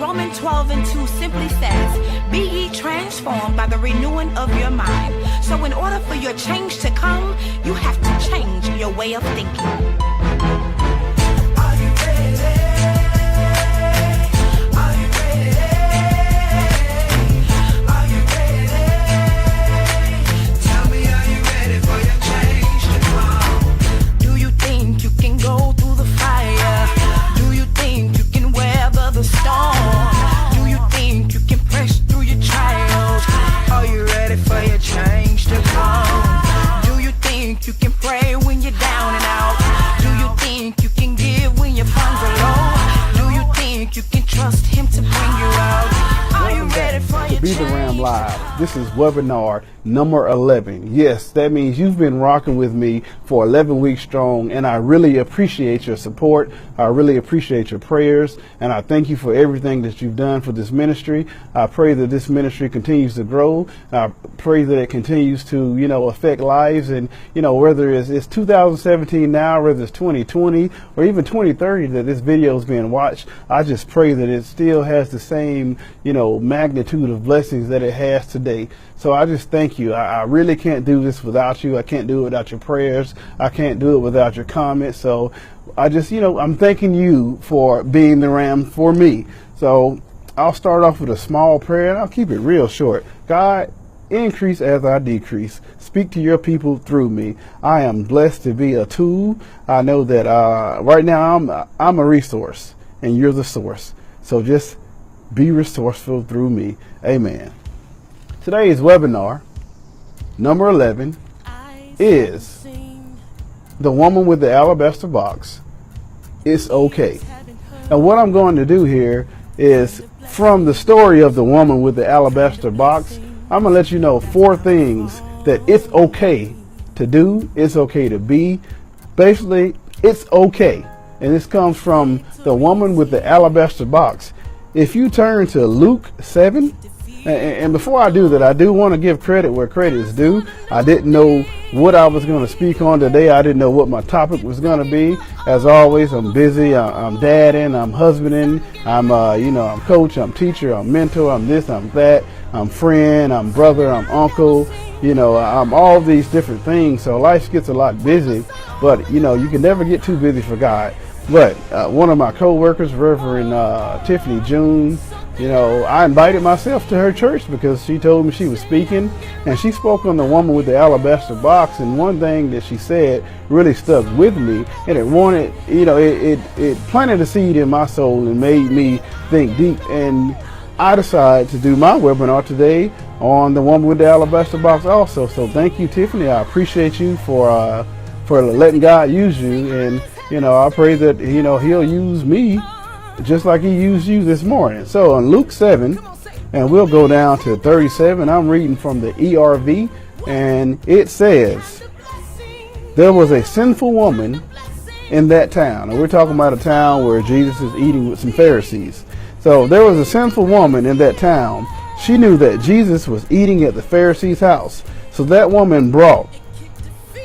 Romans 12:2 simply says, be ye transformed by the renewing of your mind. So in order for your change to come, you have to change your way of thinking. Are you ready? Are you ready? Are you ready? Tell me, are you ready for your change to come? Do you think you can go through the fire? Do you think you can weather the storm? Do you think you can press through your trials? Are you ready for your change to come? Do you think you can pray when you're down and out? Do you think you can give when your funds are low? Do you think you can trust him to bring you out? Are you ready for your Be the Ram Live. This is webinar number 11. Yes, that means you've been rocking with me for 11 weeks strong, and I really appreciate your support. I really appreciate your prayers, and I thank you for everything that you've done for this ministry. I pray that this ministry continues to grow. I pray that it continues to, affect lives, and, whether it's 2017 now, whether it's 2020 or even 2030 that this video is being watched, I just pray that it still has the same, magnitude of blessings that it has today. So I just thank you. I really can't do this without you. I can't do it without your prayers. I can't do it without your comments. So I just, I'm thanking you for being the Ram for me. So I'll start off with a small prayer, and I'll keep it real short. God, increase as I decrease. Speak to your people through me. I am blessed to be a tool. I know that right now I'm a resource, and you're the source. So just be resourceful through me. Amen. Today's webinar, number 11, is the woman with the alabaster box. It's okay. And what I'm going to do here is, from the story of the woman with the alabaster box, I'm going to let you know 4 things that it's okay to do. It's okay to be. Basically, it's okay. And this comes from the woman with the alabaster box. If you turn to Luke 7, and before I do that, I do want to give credit where credit is due. I didn't know what I was going to speak on today. I didn't know what my topic was going to be. As always, I'm busy. I'm dadding. I'm husbanding. I'm coach. I'm teacher. I'm mentor. I'm this. I'm that. I'm friend. I'm brother. I'm uncle. I'm all these different things. So life gets a lot busy. But, you can never get too busy for God. But one of my co-workers, Reverend Tiffany June, I invited myself to her church because she told me she was speaking, and she spoke on the woman with the alabaster box. And one thing that she said really stuck with me, and it planted a seed in my soul and made me think deep. And I decided to do my webinar today on the woman with the alabaster box also. So thank you, Tiffany. I appreciate you for letting God use you. And I pray that, he'll use me just like he used you this morning. So in Luke 7, and we'll go down to 37, I'm reading from the ERV, and it says, there was a sinful woman in that town. And we're talking about a town where Jesus is eating with some Pharisees. So there was a sinful woman in that town. She knew that Jesus was eating at the Pharisee's house. So that woman brought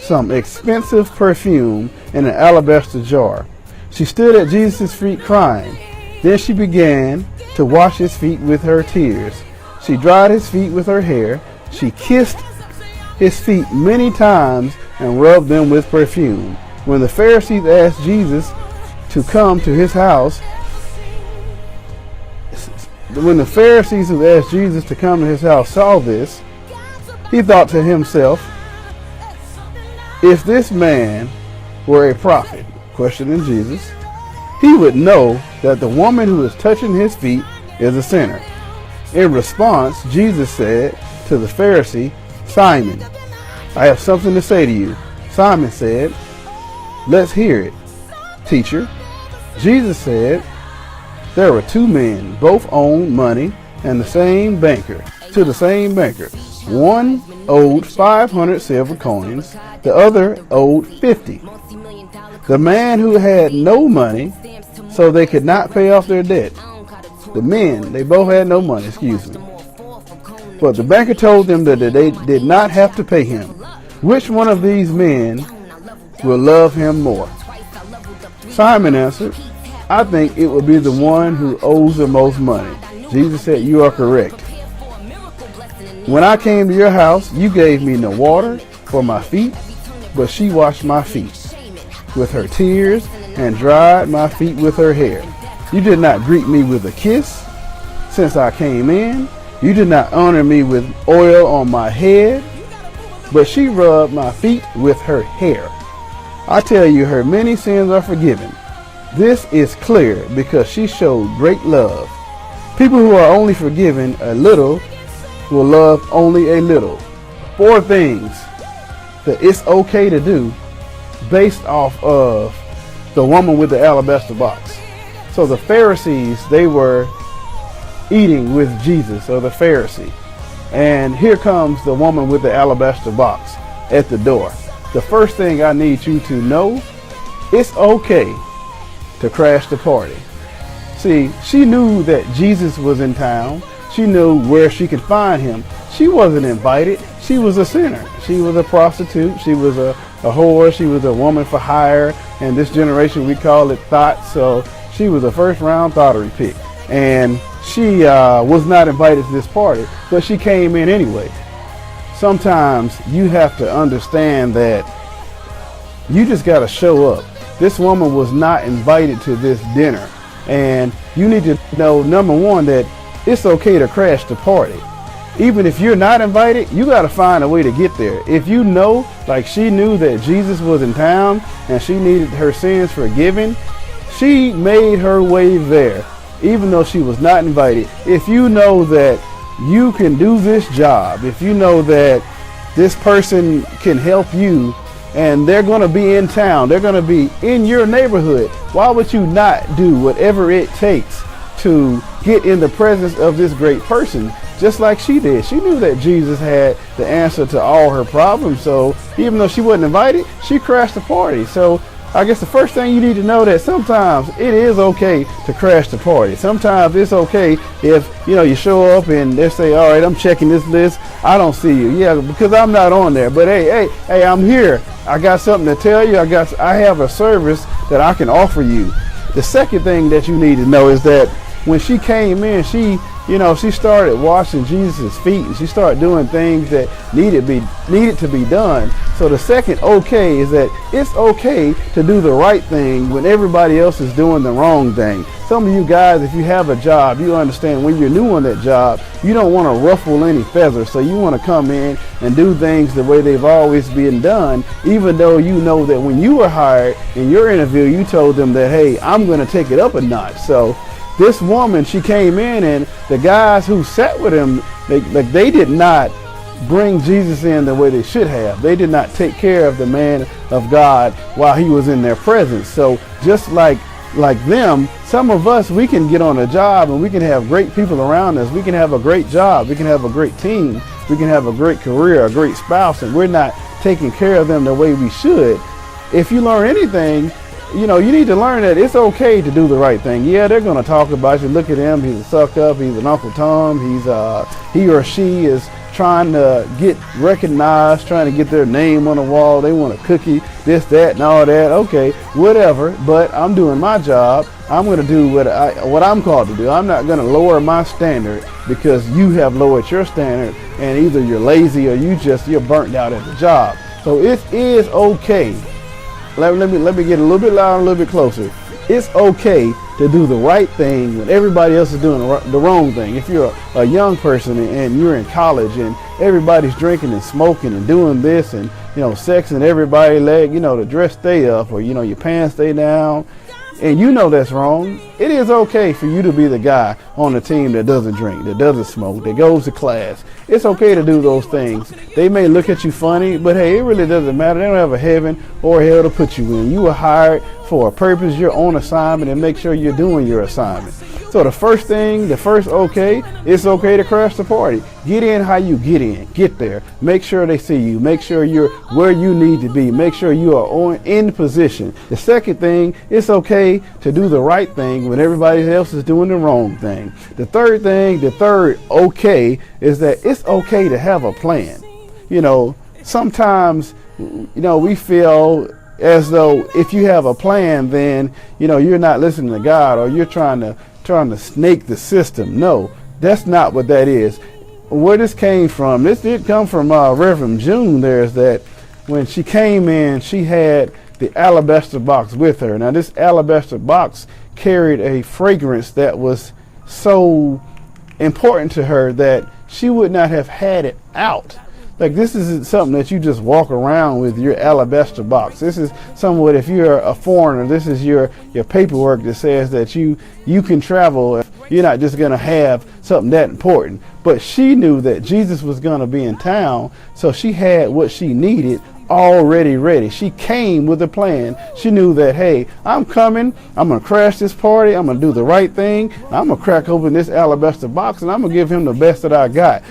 some expensive perfume in an alabaster jar. She stood at Jesus' feet crying. Then she began to wash his feet with her tears. She dried his feet with her hair. She kissed his feet many times and rubbed them with perfume. When the Pharisees asked Jesus to come to his house, saw this, he thought to himself, if this man were a prophet, questioning Jesus, he would know that the woman who is touching his feet is a sinner. In response, Jesus said to the Pharisee, Simon, I have something to say to you. Simon said, let's hear it, teacher. Jesus said, there were 2 men, both owned money, and to the same banker. One owed 500 silver coins, the other owed 50. The man who had no money, so they could not pay off their debt. The men, they both had no money, But the banker told them that they did not have to pay him. Which one of these men will love him more? Simon answered, I think it would be the one who owes the most money. Jesus said, you are correct. When I came to your house, you gave me no water for my feet, but she washed my feet with her tears and dried my feet with her hair. You did not greet me with a kiss since I came in. You did not honor me with oil on my head, but she rubbed my feet with her hair. I tell you, her many sins are forgiven. This is clear because she showed great love. People who are only forgiven a little will love only a little. 4 things that it's okay to do based off of the woman with the alabaster box. So the Pharisees, they were eating with Jesus, or the Pharisee. And here comes the woman with the alabaster box at the door. The first thing I need you to know, it's okay to crash the party. See, she knew that Jesus was in town. She knew where she could find him. She wasn't invited. She was a sinner. She was a prostitute. She was a whore. She was a woman for hire. And this generation, we call it thought. So she was a first round lottery pick. And she was not invited to this party, but she came in anyway. Sometimes you have to understand that you just got to show up. This woman was not invited to this dinner. And you need to know, number one, that it's okay to crash the party. Even if you're not invited, you got to find a way to get there. If you know, like she knew that Jesus was in town and she needed her sins forgiven, she made her way there, even though she was not invited. If you know that you can do this job, if you know that this person can help you and they're going to be in town, they're going to be in your neighborhood, why would you not do whatever it takes to get in the presence of this great person, just like she did? She knew that Jesus had the answer to all her problems, so even though she wasn't invited, she crashed the party. So I guess the first thing you need to know that sometimes it is okay to crash the party. Sometimes it's okay if, you show up and they say, all right, I'm checking this list. I don't see you. Yeah, because I'm not on there. But hey, I'm here. I got something to tell you. I have a service that I can offer you. The second thing that you need to know is that when she came in, she started washing Jesus' feet, and she started doing things that needed to be done. So the second okay is that it's okay to do the right thing when everybody else is doing the wrong thing. Some of you guys, if you have a job, you understand when you're new on that job, you don't want to ruffle any feathers. So you want to come in and do things the way they've always been done, even though you know that when you were hired in your interview, you told them that, hey, I'm going to take it up a notch. So this woman, she came in, and the guys who sat with him, they did not bring Jesus in the way they should have. They did not take care of the man of God while he was in their presence. So just like them, some of us, we can get on a job and we can have great people around us. We can have a great job. We can have a great team. We can have a great career, a great spouse, and we're not taking care of them the way we should. If you learn anything, you need to learn that it's okay to do the right thing. Yeah, they're going to talk about you. Look at him. He's a suck up. He's an Uncle Tom. He or she is trying to get recognized, trying to get their name on the wall. They want a cookie, this, that, and all that. Okay, whatever. But I'm doing my job. I'm going to do what I'm called to do. I'm not going to lower my standard because you have lowered your standard, and either you're lazy or you're burnt out at the job. So it is okay. Let me get a little bit louder, a little bit closer. It's okay to do the right thing when everybody else is doing the wrong thing. If you're a young person and you're in college and everybody's drinking and smoking and doing this and sexing everybody's leg, the dress stay up or your pants stay down, and that's wrong, it is okay for you to be the guy on the team that doesn't drink, that doesn't smoke, that goes to class. It's okay to do those things. They may look at you funny, but hey, it really doesn't matter. They don't have a heaven or hell to put you in. You were hired for a purpose. You're on assignment, and make sure you're doing your assignment. So the first okay, it's okay to crash the party. Get in how you get in. Get there. Make sure they see you. Make sure you're where you need to be. Make sure you are in position. The second thing, it's okay to do the right thing when everybody else is doing the wrong thing. The third okay is that it's okay to have a plan. Sometimes, we feel as though if you have a plan, then you're not listening to God, or you're trying to snake the system. No, that's not what that is. Where this came from, this did come from Reverend June. There's that when she came in, she had the alabaster box with her. Now this alabaster box carried a fragrance that was so important to her that she would not have had it out. Like, this isn't something that you just walk around with, your alabaster box. This is somewhat, if you're a foreigner, this is your paperwork that says that you can travel. You're not just going to have something that important. But she knew that Jesus was going to be in town, so she had what she needed already ready. She came with a plan. She knew that, hey, I'm coming, I'm going to crash this party, I'm going to do the right thing, I'm going to crack open this alabaster box, and I'm going to give him the best that I got.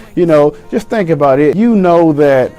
Just think about it. You know that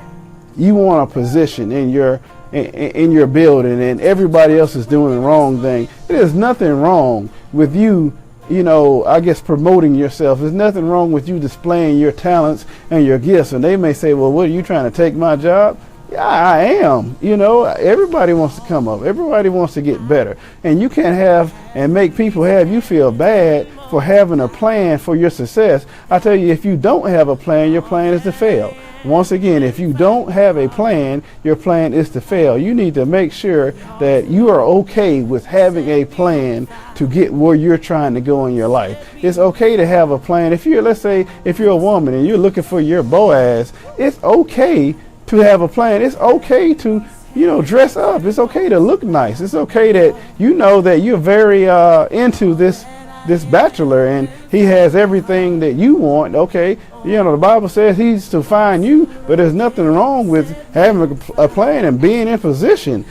you want a position in your building, and everybody else is doing the wrong thing. There's nothing wrong with you, I guess, promoting yourself. There's nothing wrong with you displaying your talents and your gifts. And they may say, well, what, are you trying to take my job? Yeah, I am. Everybody wants to come up. Everybody wants to get better. And you can't have and make people have you feel bad for having a plan for your success. I tell you, if you don't have a plan, your plan is to fail. Once again, if you don't have a plan, your plan is to fail. You need to make sure that you are okay with having a plan to get where you're trying to go in your life. It's okay to have a plan. Let's say if you're a woman and you're looking for your Boaz, it's okay to have a plan. It's okay to dress up. It's okay to look nice. It's okay that that you're very into this bachelor and he has everything that you want. Okay, the Bible says he's to find you, but there's nothing wrong with having a plan and being in position.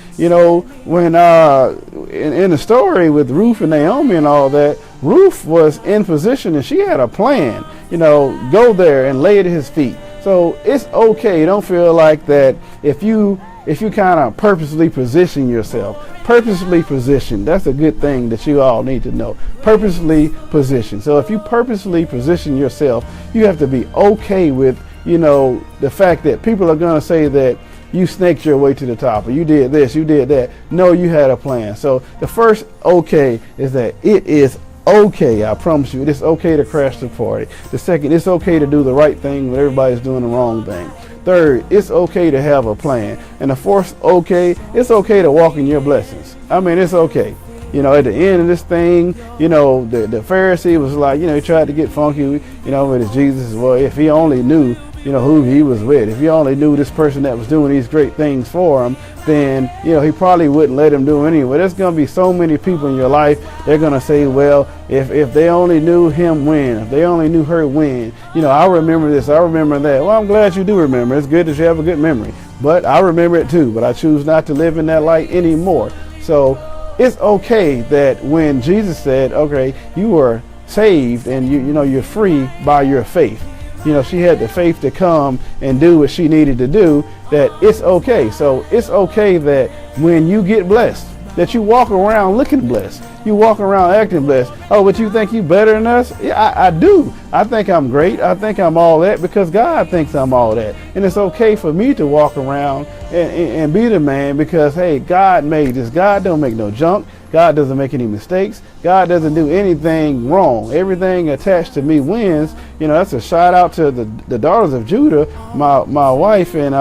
When in the story with Ruth and Naomi and all that, Ruth was in position and she had a plan. Go there and lay it at his feet. So it's okay. Don't feel like that if you kind of purposely position yourself. Purposely position. That's a good thing that you all need to know. Purposely position. So if you purposely position yourself, you have to be okay with, the fact that people are going to say that you snaked your way to the top, or you did this, you did that. No, you had a plan. So the first okay is that it is okay. I promise you, it's okay to crash the party. The second, it's okay to do the right thing when everybody's doing the wrong thing. Third, it's okay to have a plan. And the fourth, it's okay to walk in your blessings. I mean, it's okay. At the end of this thing, the Pharisee was like, he tried to get funky, with his Jesus. Well, if he only knew, who he was with, if he only knew this person that was doing these great things for him, then, he probably wouldn't let him do it anyway. There's going to be so many people in your life, they're going to say, well, if they only knew him when, if they only knew her when, I remember this, I remember that. Well, I'm glad you do remember. It's good that you have a good memory. But I remember it too, but I choose not to live in that light anymore. So it's okay that when Jesus said, okay, you are saved and you're free by your faith. She had the faith to come and do what she needed to do, that it's okay. So it's okay that when you get blessed, that you walk around looking blessed. You walk around acting blessed. Oh, but you think you better than us? Yeah, I do. I think I'm great. I think I'm all that because God thinks I'm all that. And it's okay for me to walk around and be the man because, hey, God made this. God don't make no junk. God doesn't make any mistakes. God doesn't do anything wrong. Everything attached to me wins. That's a shout out to the daughters of Judah, my wife and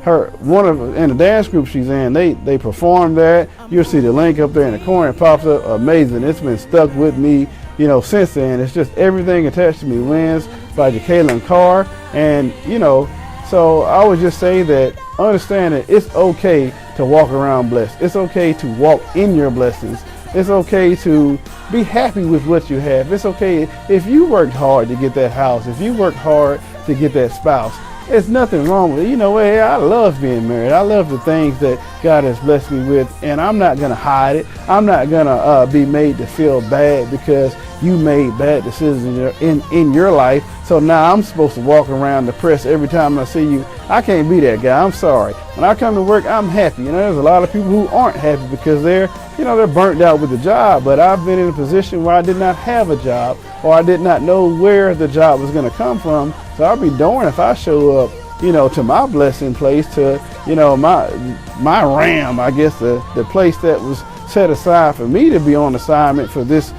in the dance group she's in. They performed that. You'll see the link up there in the corner. It pops up. Amazing. It's been stuck with me, since then. It's just Everything Attached to Me Wins by Jacqueline Carr. And, so I would just say that understand that it's okay to walk around blessed. It's okay to walk in your blessings. It's okay to be happy with what you have. It's okay if you worked hard to get that house, if you worked hard to get that spouse. There's nothing wrong with it. Hey, I love being married. I love the things that God has blessed me with, and I'm not going to hide it. I'm not going to be made to feel bad because you made bad decisions in your life. So now I'm supposed to walk around depressed every time I see you. I can't be that guy. I'm sorry. When I come to work, I'm happy. There's a lot of people who aren't happy because they're burnt out with the job. But I've been in a position where I did not have a job, or I did not know where the job was going to come from. So I'll be darned if I show up, to my blessing place, to, my ram, I guess, the place that was set aside for me to be on assignment for this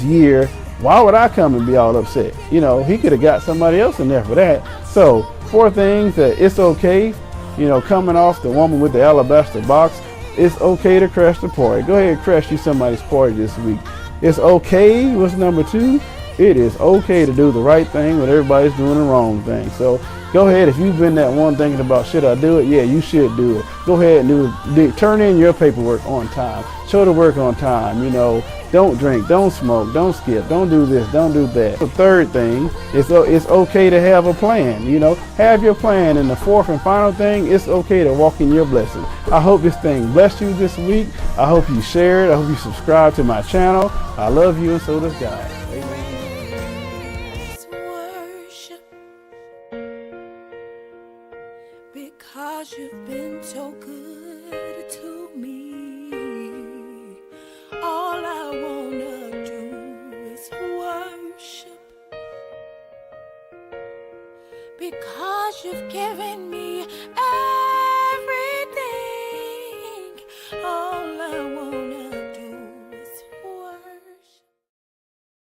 year. Why would I come and be all upset? He could have got somebody else in there for that. So 4 things that it's okay, coming off the woman with the alabaster box, it's okay to crash the party. Go ahead and crash you somebody's party this week. It's okay. What's number 2? It is okay to do the right thing when everybody's doing the wrong thing. So go ahead. If you've been that one thinking about, should I do it? Yeah, you should do it. Go ahead and do it. Turn in your paperwork on time. Show the work on time. Don't drink, don't smoke, don't skip, don't do this, don't do that. The 3rd thing is it's okay to have a plan. Have your plan. And the 4th and final thing, it's okay to walk in your blessing. I hope this thing blessed you this week. I hope you share it. I hope you subscribe to my channel. I love you, and so does God. It's worship, because you've been so good to me. All I wanna do is worship, because you've given me